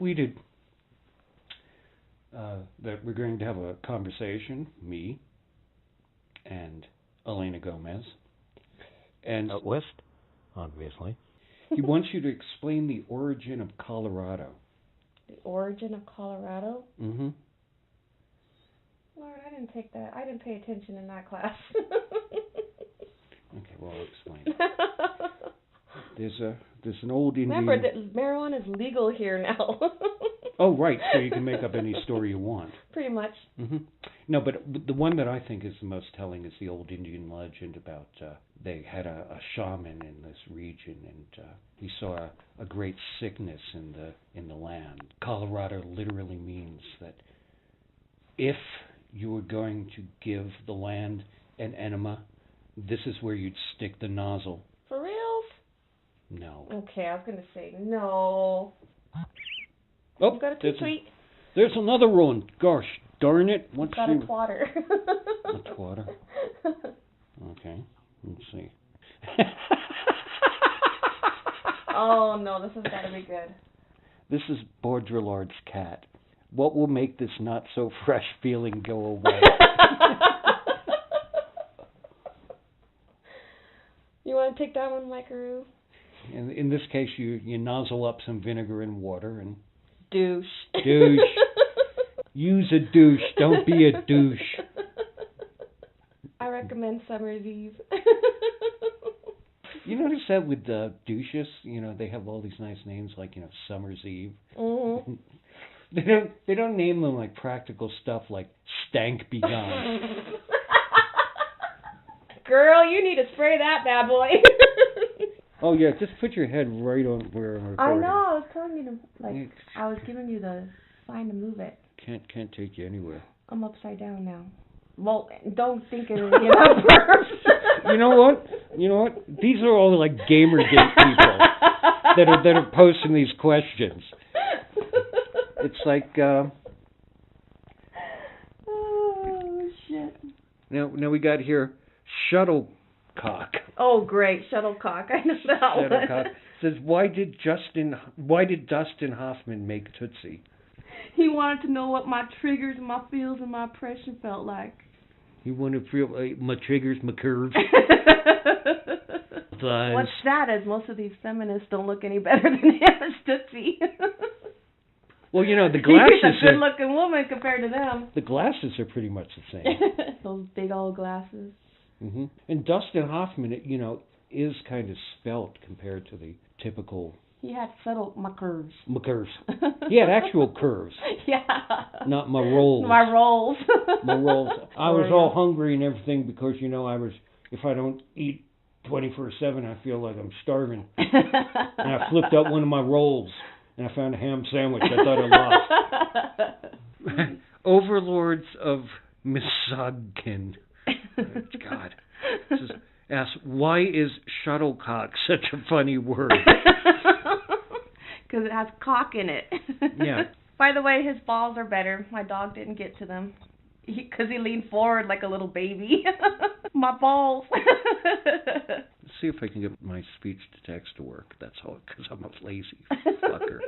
tweeted that we're going to have a conversation, me and Elena Gomez. And West, obviously. He wants you to explain the origin of Colorado. The origin of Colorado? Mm-hmm. Lord, I didn't take that. I didn't pay attention in that class. Okay, well, I'll explain. There's an old Indian... Remember that marijuana is legal here now. Oh, right, so you can make up any story you want. Pretty much. Mm-hmm. No, but the one that I think is the most telling is the old Indian legend about they had a shaman in this region, and he saw a great sickness in the land. Colorado literally means that if you were going to give the land an enema, this is where you'd stick the nozzle. For reals? No. Okay, I was going to say no. Oh, Got a tweet. There's another one. Gosh darn it. What's got a twatter. A twatter? Okay, let's see. Oh, no, this has got to be good. This is Baudrillard's cat. What will make this not-so-fresh feeling go away? You want to take that one, Mykerus? In this case, you nozzle up some vinegar and water and... Douche. Douche. Use a douche. Don't be a douche. I recommend Summer's Eve. You notice that with douches, they have all these nice names like, Summer's Eve. Mm-hmm. They don't name them like practical stuff like Stank Be Gone. Girl, you need to spray that bad boy. Oh yeah, just put your head right on where I'm recording. I know, I was telling you to, I was giving you the sign to move it. Can't take you anywhere. I'm upside down now. Well, don't think of it at first. You know what? These are all like Gamergate people that are posting these questions. It's like oh shit. Now we got here Shuttlecock. Oh great, Shuttlecock. I know that Shuttlecock one. says, why did Dustin Hoffman make Tootsie? He wanted to know what my triggers, my feels, and my oppression felt like. He wanted to feel my triggers, my curves. What's sad is most of these feminists don't look any better than him as Tootsie. Well, the glasses. He's a good-looking woman compared to them. The glasses are pretty much the same. Those big old glasses. Mm-hmm. And Dustin Hoffman, is kind of svelte compared to the typical. He had subtle curves. My curves. He had actual curves. Yeah. Not my rolls. My rolls. My rolls. I was all hungry and everything because, if I don't eat 24/7, I feel like I'm starving. And I flipped up one of my rolls and I found a ham sandwich I thought I lost. Overlords of Misogyn. God. Just ask, why is shuttlecock such a funny word? Because it has cock in it. Yeah. By the way, his balls are better. My dog didn't get to them. Because he leaned forward like a little baby. My balls. Let's see if I can get my speech to text to work. That's all, because I'm a lazy fucker.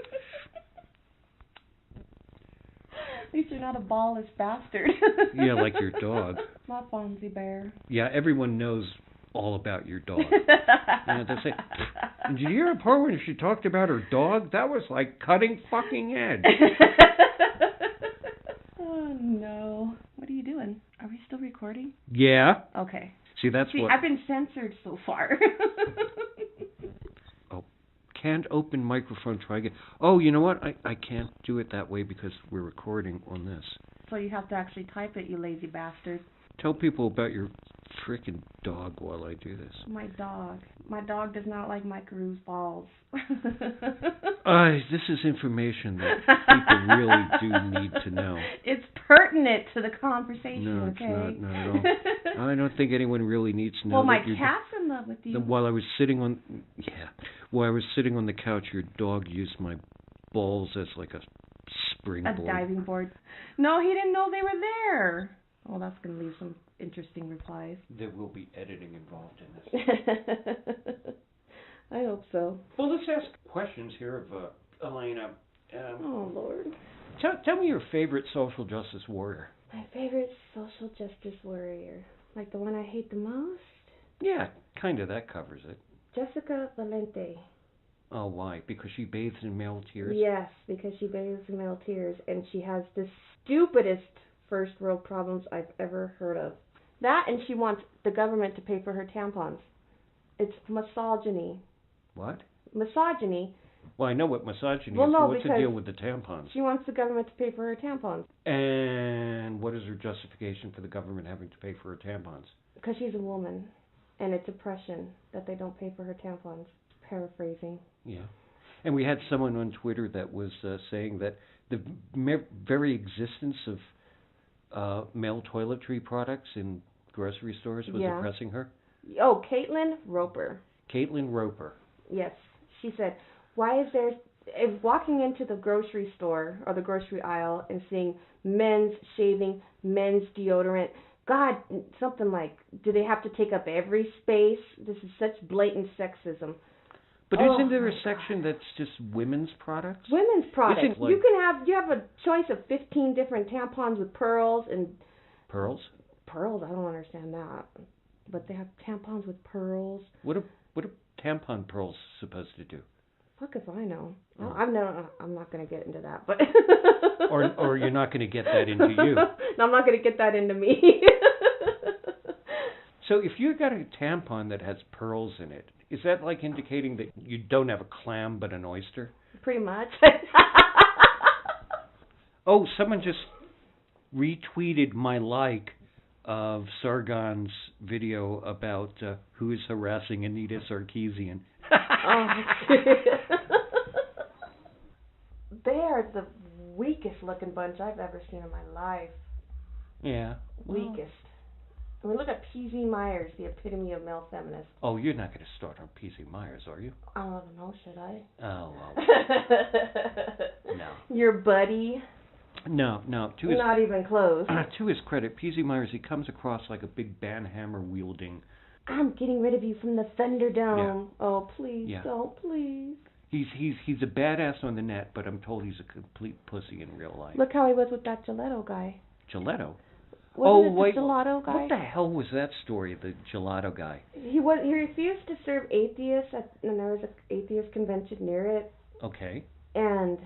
At least you're not a ballless bastard. Yeah, like your dog. My Fonzie bear. Yeah, everyone knows all about your dog. They say, did you hear a part when she talked about her dog? That was like cutting fucking edge. Oh, no. What are you doing? Are we still recording? Yeah. Okay. See, what... I've been censored so far. Oh, can't open microphone, try again. Oh, you know what? I can't do it that way because we're recording on this. So you have to actually type it, you lazy bastard. Tell people about your frickin' dog while I do this. My dog. My dog does not like Mykerus balls. This is information that people really do need to know. It's pertinent to the conversation, no, okay? It's not at all. I don't think anyone really needs to know. Well, my cat's in love with you. While I was sitting on the couch, your dog used my balls as like a springboard. A diving board. No, he didn't know they were there. Well, that's going to leave some interesting replies. There will be editing involved in this. I hope so. Well, let's ask questions here of Elena Oh, Lord. Tell me your favorite social justice warrior. My favorite social justice warrior. Like the one I hate the most? Yeah, kind of. That covers it. Jessica Valente. Oh, why? Because she bathes in male tears? Yes, because she bathes in male tears, and she has the stupidest first world problems I've ever heard of. That, and she wants the government to pay for her tampons. It's misogyny. What? Misogyny. Well, I know what misogyny is. No, What's the because deal with the tampons? she wants the government to pay for her tampons. And what is her justification for the government having to pay for her tampons? Because she's a woman, and it's oppression that they don't pay for her tampons. Paraphrasing. Yeah. And we had someone on Twitter that was saying that the very existence of male toiletry products in grocery stores was oppressing her. Oh, Caitlin Roper. Caitlin Roper. Yes. She said, why is there, if walking into the grocery store or the grocery aisle and seeing men's shaving, men's deodorant, God, something like, do they have to take up every space? This is such blatant sexism. But isn't there a section that's just women's products? Women's products. You have a choice of 15 different tampons with pearls and... Pearls? Pearls? I don't understand that. But they have tampons with pearls. What are tampon pearls supposed to do? Fuck if I know. Oh. I'm not going to get into that, but... or you're not going to get that into you. No, I'm not going to get that into me. So if you got a tampon that has pearls in it, is that like indicating that you don't have a clam but an oyster? Pretty much. Oh, someone just retweeted my like of Sargon's video about who is harassing Anita Sarkeesian. Oh, they are the weakest looking bunch I've ever seen in my life. Yeah. Weakest. I mean, look at P.Z. Myers, the epitome of male feminist. Oh, you're not going to start on P.Z. Myers, are you? I don't know, should I? Oh, well. No. Your buddy? No. Not even close. To his credit, P.Z. Myers, he comes across like a big banhammer wielding. I'm getting rid of you from the Thunderdome. Yeah. Oh, please, don't, please. He's a badass on the net, but I'm told he's a complete pussy in real life. Look how he was with that Gelato guy. Gelato? Wasn't it the gelato guy? What the hell was that story, the gelato guy? He refused to serve atheists, and there was an atheist convention near it. Okay. And,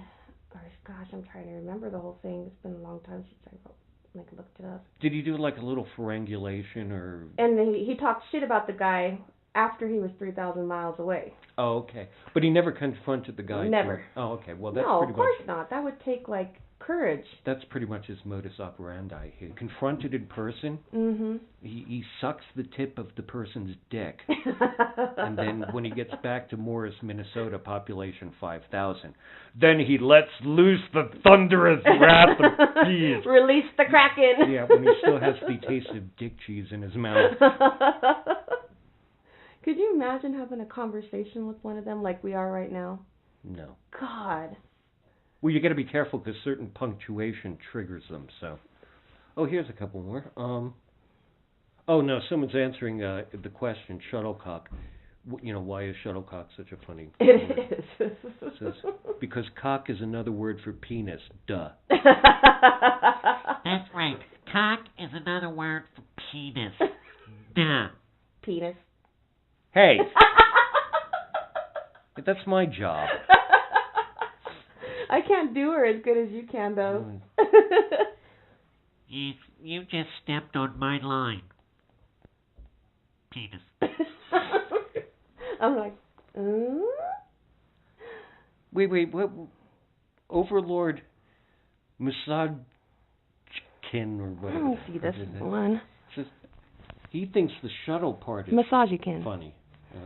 gosh, I'm trying to remember the whole thing. It's been a long time since I looked it up. Did he do like a little pharangulation or? And he talked shit about the guy after he was 3,000 miles away. Oh, okay. But he never confronted the guy. Never. Oh, okay. Well, that's no, pretty much. No, of course not. That would take courage. That's pretty much his modus operandi. He confronted in person. Mm-hmm. He sucks the tip of the person's dick. And then when he gets back to Morris, Minnesota, population 5,000, then he lets loose the thunderous wrath of peas. Release the Kraken. Yeah, when he still has the taste of dick cheese in his mouth. Could you imagine having a conversation with one of them like we are right now? No. God. Well, you got to be careful because certain punctuation triggers them. So, here's a couple more. Oh no, someone's answering the question. Shuttlecock. Why is shuttlecock such a funny word? It is. It says, because cock is another word for penis. Duh. That's right. Cock is another word for penis. Duh. Penis. Hey. That's my job. I can't do her as good as you can, though. You just stepped on my line. Penis. I'm like, Wait, what? Overlord Misogyn or whatever. Let me see this one. He thinks the shuttle part is Misogyn. funny.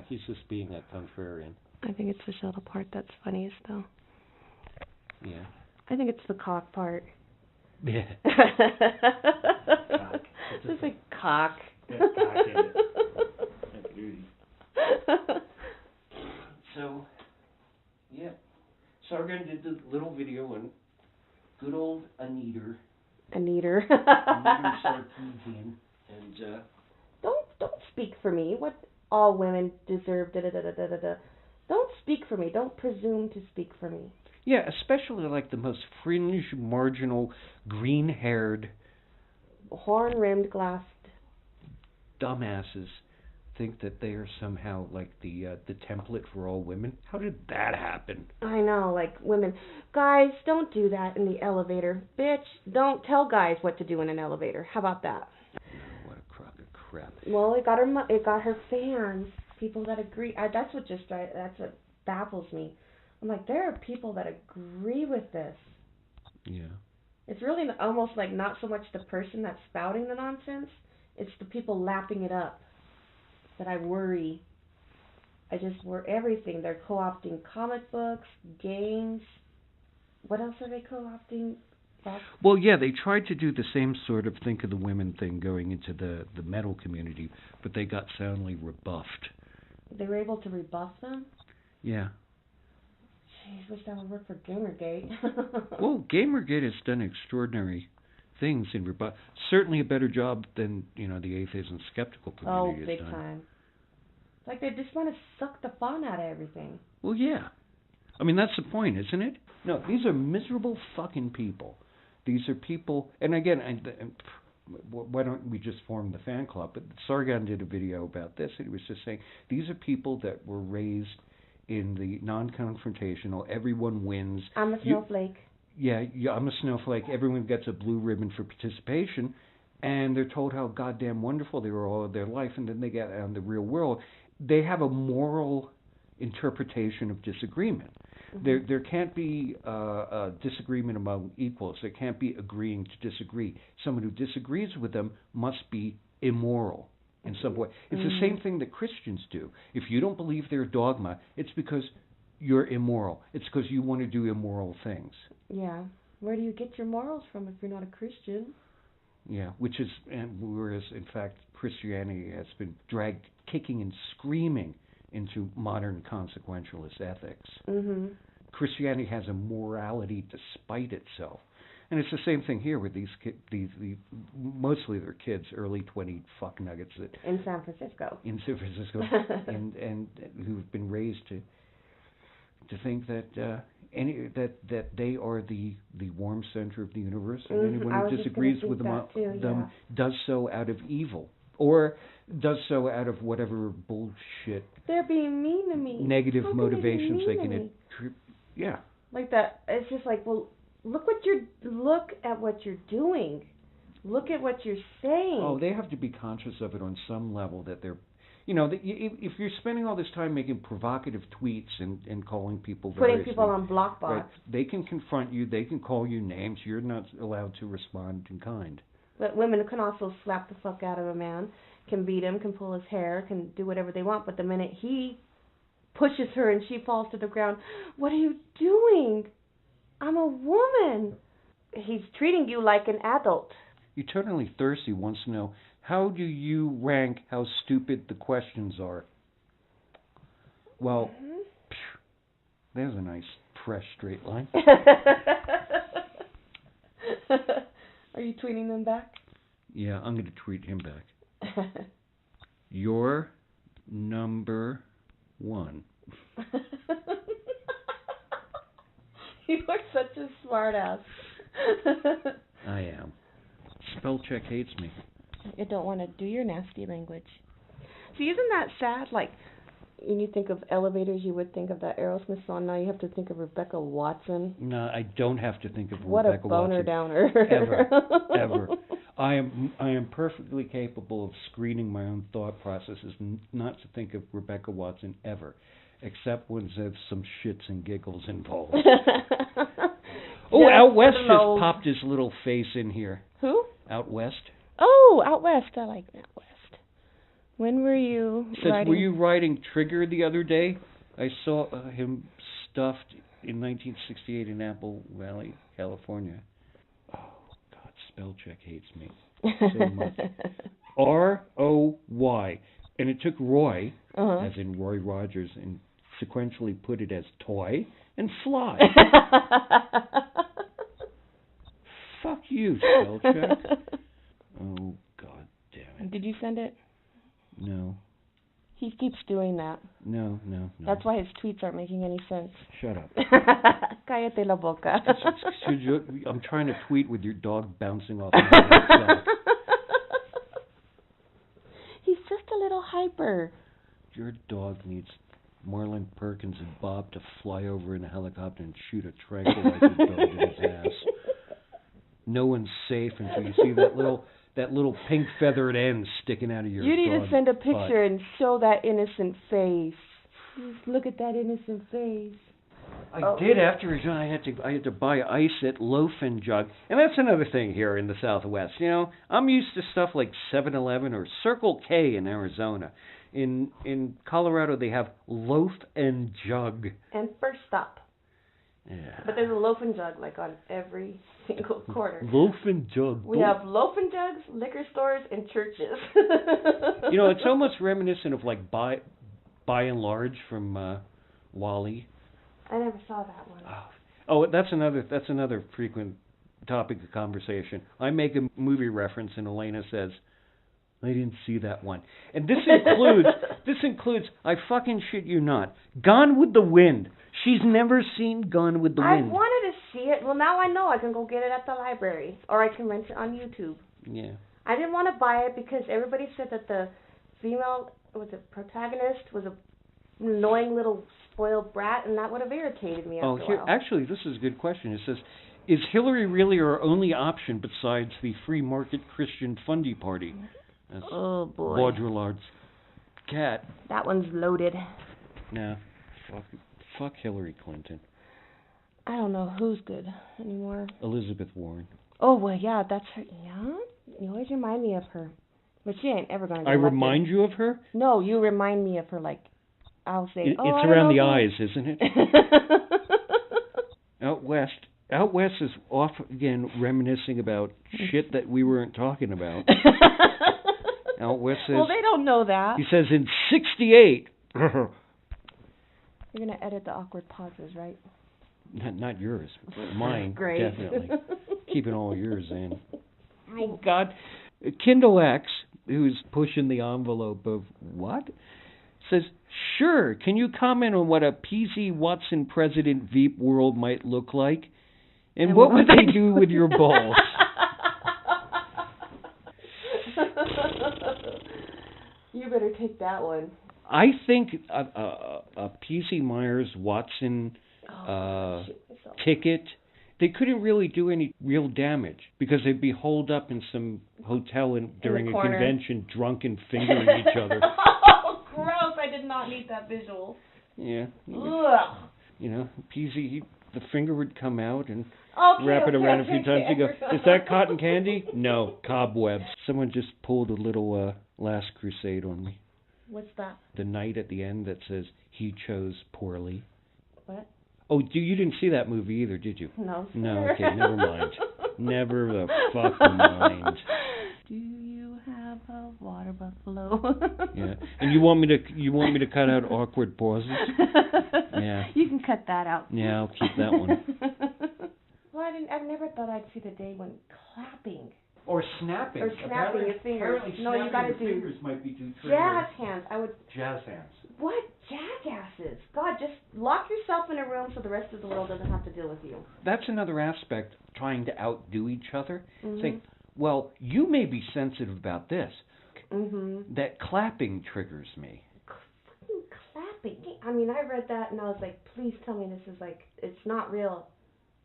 He's just being a contrarian. I think it's the shuttle part that's funniest, though. Yeah. I think it's the cock part. Yeah. Cock. Just a cock. Cock in it. That's beauty. So, yeah. Sargon did the little video on good old Anita Sarkeesian. And, Don't speak for me. What all women deserve, da-da-da-da-da-da. Don't speak for me. Don't presume to speak for me. Yeah, especially like the most fringe, marginal, green-haired, horn-rimmed glass dumbasses think that they are somehow like the template for all women. How did that happen? I know, like women. Guys, don't do that in the elevator. Bitch, don't tell guys what to do in an elevator. How about that? What a crock of crap. Well, it got her fans. People that agree. That's what baffles me. I'm like, there are people that agree with this. Yeah. It's really almost like not so much the person that's spouting the nonsense. It's the people lapping it up that I worry. I just worry everything. They're co-opting comic books, games. What else are they co-opting? Well, yeah, they tried to do the same sort of think of the women thing going into the metal community, but they got soundly rebuffed. They were able to rebuff them? Yeah. Jeez, wish that would work for Gamergate. Well, Gamergate has done extraordinary things in rebuff. Certainly a better job than, the atheist and skeptical community has big done. time. Like they just want to suck the fun out of everything. Well, yeah. I mean, that's the point, isn't it? No, these are miserable fucking people. These are people, and again, why don't we just form the fan club? But Sargon did a video about this, and he was just saying, these are people that were raised in the non-confrontational, everyone wins. I'm a snowflake. Yeah, I'm a snowflake. Everyone gets a blue ribbon for participation, and they're told how goddamn wonderful they were all of their life, and then they get out in the real world. They have a moral interpretation of disagreement. Mm-hmm. There can't be a disagreement among equals. There can't be agreeing to disagree. Someone who disagrees with them must be immoral in some way. It's the same thing that Christians do. If you don't believe their dogma, it's because you're immoral. It's because you want to do immoral things. Yeah. Where do you get your morals from if you're not a Christian? Yeah, whereas in fact Christianity has been dragged kicking and screaming into modern consequentialist ethics. Mm-hmm. Christianity has a morality despite itself. And it's the same thing here with these mostly they're kids, early 20 fuck nuggets that in San Francisco. and who've been raised to think that that they are the warm center of the universe, and anyone who disagrees with them does so out of evil, or does so out of whatever bullshit. They're being mean to me. Negative motivations they can. Yeah. Like that. It's just like, well, look at what you're doing. Look at what you're saying. Oh, they have to be conscious of it on some level that they're. If you're spending all this time making provocative tweets and calling people putting people on block bots, right, they can confront you, they can call you names. You're not allowed to respond in kind. But women can also slap the fuck out of a man, can beat him, can pull his hair, can do whatever they want. But the minute he pushes her and she falls to the ground, what are you doing? I'm a woman. He's treating you like an adult. Eternally Thirsty wants to know, how do you rank how stupid the questions are? Well, there's a nice, fresh, straight line. Are you tweeting them back? Yeah, I'm going to tweet him back. You're number one. You are such a smart ass. I am. Spell check hates me. I don't want to do your nasty language. See, isn't that sad? Like, when you think of elevators, you would think of that Aerosmith song. Now you have to think of Rebecca Watson. No, I don't have to think of what Rebecca Watson. What a boner downer. Ever. I am perfectly capable of screening my own thought processes not to think of Rebecca Watson ever, except when there's some shits and giggles involved. Oh, Out West just popped his little face in here. Who? Out West. Oh, Out West. I like Out West. When were you writing? Were you writing Trigger the other day? I saw him stuffed in 1968 in Apple Valley, California. Oh, God, spell check hates me so much. R-O-Y. And it took Roy, as in Roy Rogers, and sequentially put it as toy and fly. Fuck you, spell check. Oh, God damn it. Did you send it? No. He keeps doing that. No. That's why his tweets aren't making any sense. Shut up. Cállate la boca. I'm trying to tweet with your dog bouncing off my head. He's just a little hyper. Your dog needs Marlon Perkins and Bob to fly over in a helicopter and shoot a tranquilizer dog in his ass. No one's safe until you see that little pink feathered end sticking out of your. You need to send a picture butt. and show that innocent face. Just look at that innocent face. I did after I had to buy ice at Loaf and Jug, and that's another thing here in the Southwest. You know, I'm used to stuff like 7-Eleven or Circle K in Arizona. In Colorado, they have Loaf and Jug. And First Stop. Yeah. But there's a Loaf and Jug like on every single corner. Loaf and Jug. We have Loaf and Jugs, liquor stores, and churches. You know, it's almost reminiscent of like By and Large from Wall-E. I never saw that one. Oh, that's another frequent topic of conversation. I make a movie reference and Elena says, I didn't see that one. And this includes, I fucking shit you not, Gone with the Wind. She's never seen Gone with the Wind. I wanted to see it. Well, now I know I can go get it at the library. Or I can rent it on YouTube. Yeah. I didn't want to buy it because everybody said that the female, protagonist was a annoying little spoiled brat, and that would have irritated me after a while. Actually, this is a good question. It says, is Hillary really our only option besides the free market Christian Fundy Party? That's oh, boy. Baudrillard's cat. That one's loaded. Nah, fuck Hillary Clinton. I don't know who's good anymore. Elizabeth Warren. Oh, well, yeah, that's her. Yeah? You always remind me of her. But she ain't ever going to get elected. Remind you of her? No, you remind me of her, like, I'll say, it's around the eyes, isn't it? Out west is off again reminiscing about shit that we weren't talking about. Out west says... Well, they don't know that. He says in 68... You're going to edit the awkward pauses, right? Not yours. Mine, Great. definitely. Keeping all yours in. Oh, God. Kindle X, who's pushing the envelope of what? Says, sure, can you comment on what a PZ Watson President Veep world might look like? And what would they do with your balls? You better take that one. I think a PC Myers Watson ticket, they couldn't really do any real damage because they'd be holed up in some hotel during a convention, drunk and fingering each other. Oh, gross! I did not need that visual. Yeah. Ugh. You know, PZ, the finger would come out and Okay, wrap it around a few times and go, okay. is that cotton candy? No, cobwebs. Someone just pulled a little Last Crusade on me. What's that? The knight at the end that says, he chose poorly. What? Oh, you didn't see that movie either, did you? No. No, okay, never mind. Never the fuck mind. Do you have a water buffalo? Yeah. And you want me to cut out awkward pauses? Yeah. You can cut that out. Yeah, I'll keep that one. Well, I never thought I'd see the day when clapping. Or snapping. Or snapping your fingers. No, you gotta do. Fingers might be too triggering. Jazz hands. Jazz hands. What jackasses? God, just lock yourself in a room so the rest of the world doesn't have to deal with you. That's another aspect, trying to outdo each other. Mm-hmm. Saying, well, you may be sensitive about this. Mm-hmm. That clapping triggers me. Clapping? I mean, I read that and I was like, please tell me this is like, it's not real.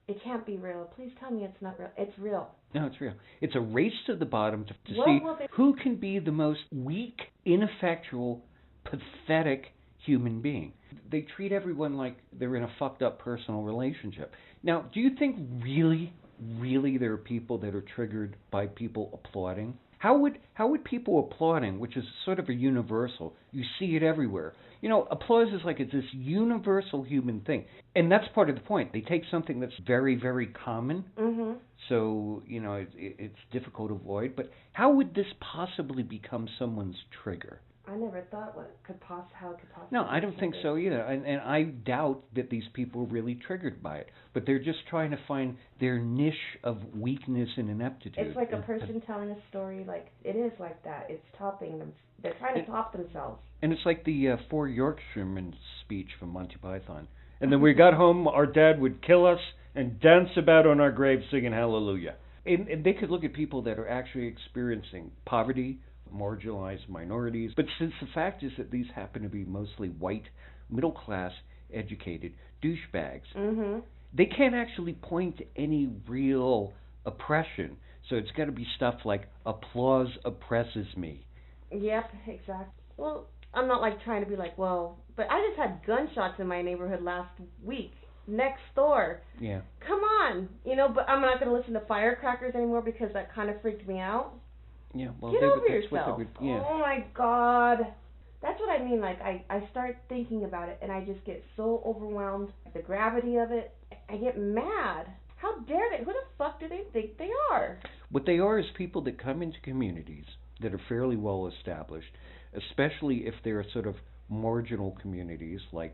It can't be real. Please tell me it's not real. It's real. No, it's real. It's a race to the bottom to see who can be the most weak, ineffectual, pathetic human being. They treat everyone like they're in a fucked up personal relationship. Now, do you think really there are people that are triggered by people applauding? How would people applauding, which is sort of a universal, you see it everywhere. You know, applause is like it's this universal human thing. And that's part of the point. They take something that's very, very common, so, you know, it's difficult to avoid. But how would this possibly become someone's trigger? I never thought how it could possibly. No, I don't be think triggered. so either. And I doubt that these people are really triggered by it. But they're just trying to find their niche of weakness and ineptitude. It's like a person telling a story. Like it is like that. It's topping them. They're trying to top themselves. And it's like the Four Yorkshiremen speech from Monty Python. And then we got home, our dad would kill us and dance about on our graves singing hallelujah. And they could look at people that are actually experiencing poverty, marginalized minorities. But since the fact is that these happen to be mostly white, middle-class, educated douchebags, they can't actually point to any real oppression. So it's got to be stuff like applause oppresses me. Yep, exactly. Well, I'm not like trying to be like, well, but I just had gunshots in my neighborhood last week. Next door. Yeah. Come on. But I'm not going to listen to firecrackers anymore because that kind of freaked me out. Yeah, well, Get over that's yourself. what they would, yeah. Oh my God. That's what I mean. Like, I start thinking about it and I just get so overwhelmed. The gravity of it. I get mad. How dare they? Who the fuck do they think they are? What they are is people that come into communities that are fairly well established, especially if they're sort of marginal communities like,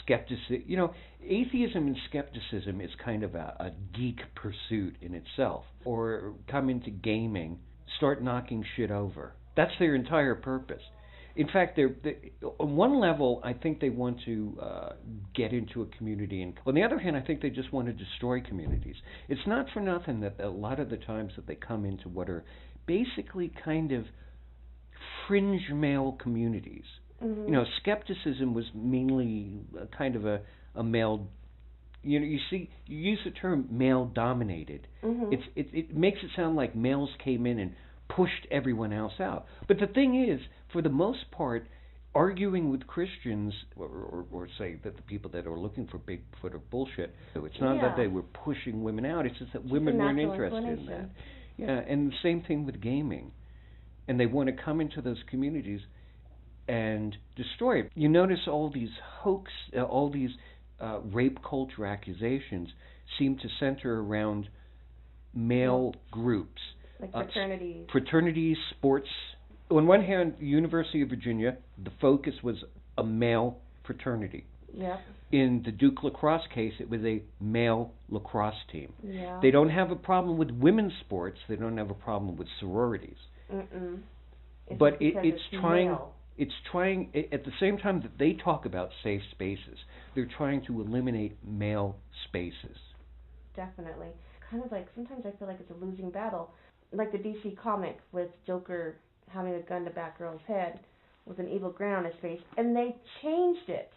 skepticism. Atheism and skepticism is kind of a geek pursuit in itself. Or come into gaming, start knocking shit over. That's their entire purpose. In fact, on one level, I think they want to get into a community. And on the other hand, I think they just want to destroy communities. It's not for nothing that a lot of the times that they come into what are basically kind of fringe male communities. Skepticism was mainly kind of a male. You use the term male-dominated. It makes it sound like males came in and pushed everyone else out. But the thing is, for the most part, arguing with Christians, or say that the people that are looking for Bigfoot or bullshit, it's not that they were pushing women out, it's just that women weren't interested in that. Yeah, and the same thing with gaming. And they want to come into those communities and destroy it. You notice all these all these rape culture accusations seem to center around male groups. Like fraternities. Fraternities, sports. On one hand, University of Virginia, the focus was a male fraternity. Yeah. In the Duke lacrosse case, it was a male lacrosse team. Yeah. They don't have a problem with women's sports. They don't have a problem with sororities. But it's trying. Male. It's trying, at the same time that they talk about safe spaces, they're trying to eliminate male spaces. Definitely. Kind of like, sometimes I feel like it's a losing battle. Like the DC comic with Joker having a gun to Batgirl's head with an evil grin on his face. And they changed it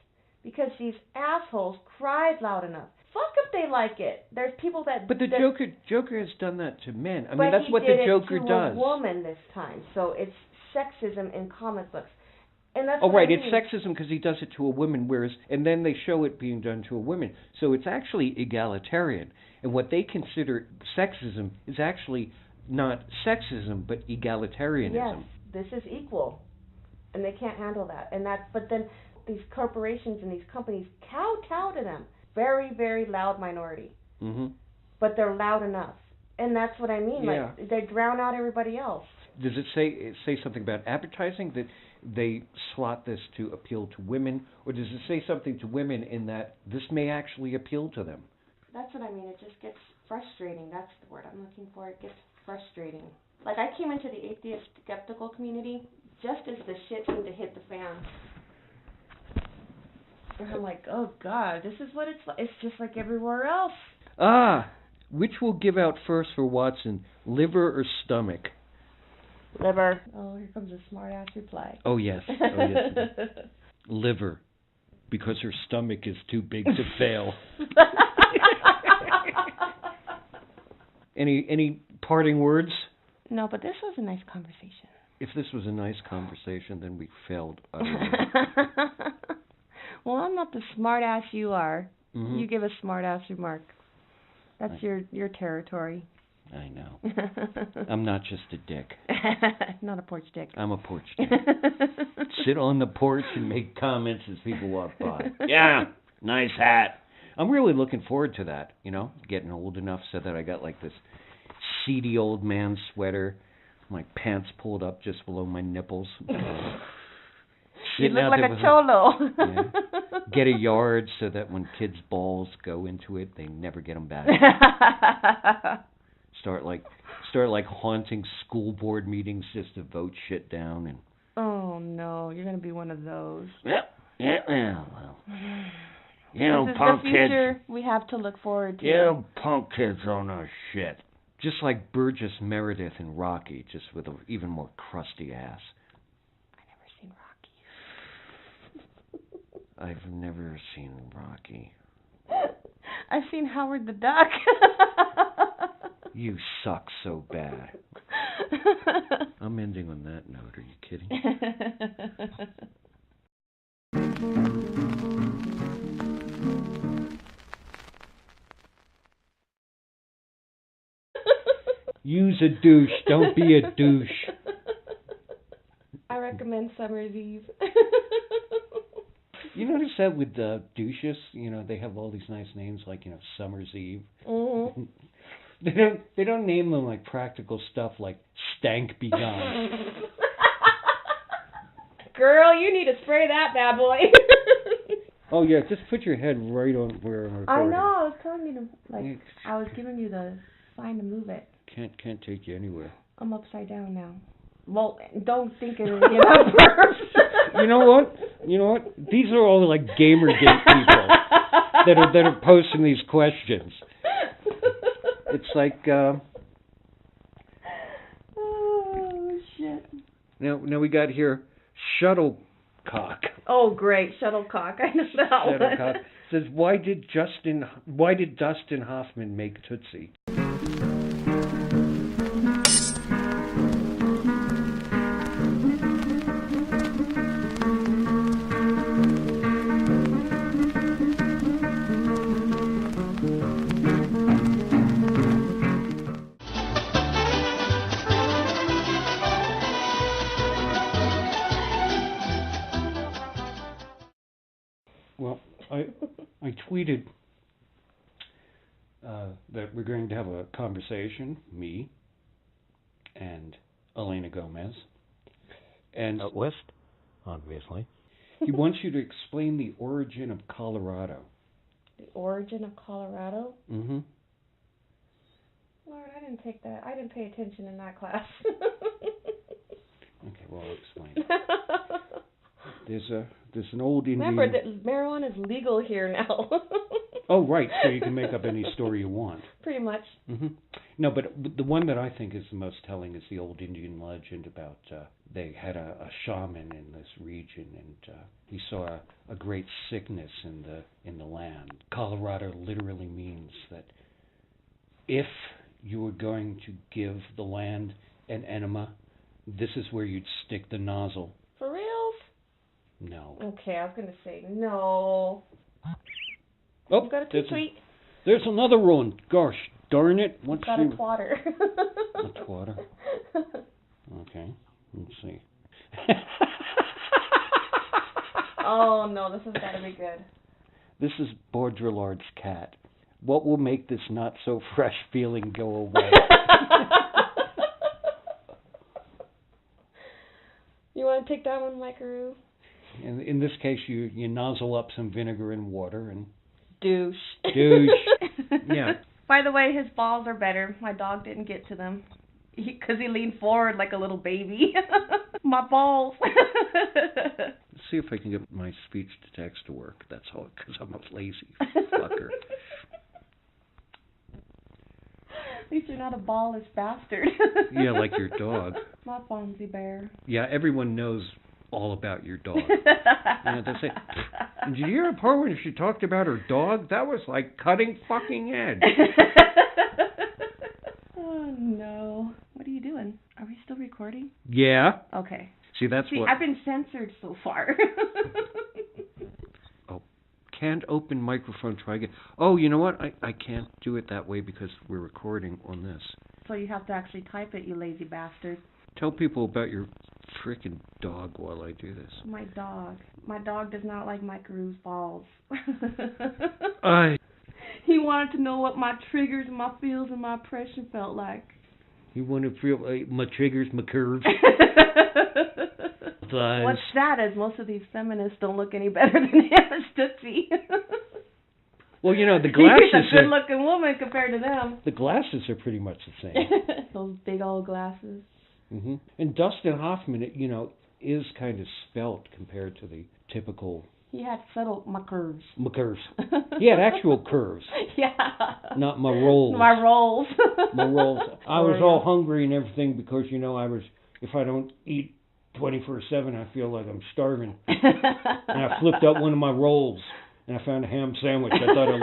because these assholes cried loud enough. Fuck if they like it. There's people that... But the Joker has done that to men. I mean, that's what the Joker does. But he did it to a woman this time. So it's sexism in comic books. And that's it's sexism because he does it to a woman, and then they show it being done to a woman. So it's actually egalitarian. And what they consider sexism is actually not sexism, but egalitarianism. Yes, this is equal. And they can't handle that. But then these corporations and these companies kowtow to them. Very, very loud minority. But they're loud enough. And that's what I mean. Yeah. Like, they drown out everybody else. Does it say something about advertising, that they slot this to appeal to women? Or does it say something to women in that this may actually appeal to them? That's what I mean. It just gets frustrating. That's the word I'm looking for. It gets frustrating. Like, I came into the atheist skeptical community just as the shit seemed to hit the fan. And I'm like, oh, God, this is what it's like. It's just like everywhere else. Which will give out first for Watson, liver or stomach? Liver. Oh, here comes a smart-ass reply. Oh, yes. Liver, because her stomach is too big to fail. Any parting words? No, but this was a nice conversation. If this was a nice conversation, then we failed utterly. Well, I'm not the smart-ass you are. You give a smart-ass remark. That's your territory. I know. I'm not just a dick. Not a porch dick. I'm a porch dick. Sit on the porch and make comments as people walk by. Yeah, nice hat. I'm really looking forward to that, getting old enough so that I got like this seedy old man sweater my pants pulled up just below my nipples. You look like a cholo. Yeah. Get a yard so that when kids' balls go into it, they never get them back. Start like haunting school board meetings just to vote shit down and. Oh no, you're gonna be one of those. Yep. Yeah. Well. This is the future kids. we have to look forward to. You punk kids don't know shit. Just like Burgess Meredith in Rocky, just with an even more crusty ass. I've never seen Rocky. I've seen Howard the Duck. You suck so bad. I'm ending on that note. Are you kidding? Use a douche. Don't be a douche. I recommend Summer's Eve. You notice that with douches, they have all these nice names like, Summer's Eve. Mm-hmm. They don't name them like practical stuff like Stank Be Gone. Girl, you need to spray that bad boy. Oh yeah, just put your head right on where I'm recording. I know, I was telling you to, I was giving you the sign to move it. Can't take you anywhere. I'm upside down now. Well, don't think of it at first. You know what? These are all like Gamergate people that are posting these questions. It's like oh shit. Now we got here Shuttlecock. Oh great, Shuttlecock. I know that Shuttlecock says, why did Dustin Hoffman make Tootsie? Well, I tweeted that we're going to have a conversation, me and Elena Gomez. And West, obviously. He wants you to explain the origin of Colorado. The origin of Colorado? Mm-hmm. Lord, I didn't take that. I didn't pay attention in that class. Okay, well, I'll explain. There's an old Indian... Remember that marijuana is legal here now. Oh, right, so you can make up any story you want. Pretty much. Mm-hmm. No, but the one that I think is the most telling is the old Indian legend about they had a shaman in this region, and he saw a great sickness in the land. Colorado literally means that if you were going to give the land an enema, this is where you'd stick the nozzle. For reals? No. Okay, I was going to say no. Oh, You got a tweet. There's another one. Gosh darn it. What's got a twatter. A twatter. Okay. Let's see. Oh no, this has got to be good. This is Baudrillard's cat. What will make this not so fresh feeling go away? You want to take that one, Mykerus? In this case, you nozzle up some vinegar and water and... Douche. Yeah. By the way, his balls are better. My dog didn't get to them. Because he leaned forward like a little baby. My balls. Let's see if I can get my speech to text to work. That's all, because I'm a lazy fucker. At least you're not a ballless bastard. Yeah, like your dog. My Fonzie bear. Yeah, everyone knows all about your dog. They say, did you hear a part when she talked about her dog? That was like cutting fucking edge. Oh, no. What are you doing? Are we still recording? Yeah. Okay. See, what... I've been censored so far. Oh, can't open microphone, try again. Oh, you know what? I can't do it that way because we're recording on this. So you have to actually type it, you lazy bastard. Tell people about your frickin' dog while I do this. My dog. My dog does not like Mykerus' balls. He wanted to know what my triggers, my feels, and my oppression felt like. You want to feel my triggers, my curves. What's sad is most of these feminists don't look any better than him as Tootsie. Well, you know, the glasses He's a good-looking woman compared to them. The glasses are pretty much the same. Those big old glasses. Mm-hmm. And Dustin Hoffman, you know, is kind of svelte compared to the typical... He had subtle curves. My curves. He had actual curves. Yeah. Not my rolls. My rolls. My rolls. I was all hungry and everything because, you know, if I don't eat 24/7, I feel like I'm starving. And I flipped up one of my rolls and I found a ham sandwich. I thought I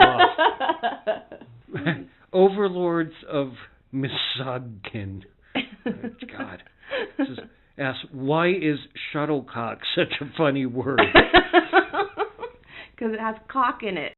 lost. Overlords of Misogyn. God. Just ask, why is shuttlecock such a funny word? Because it has cock in it.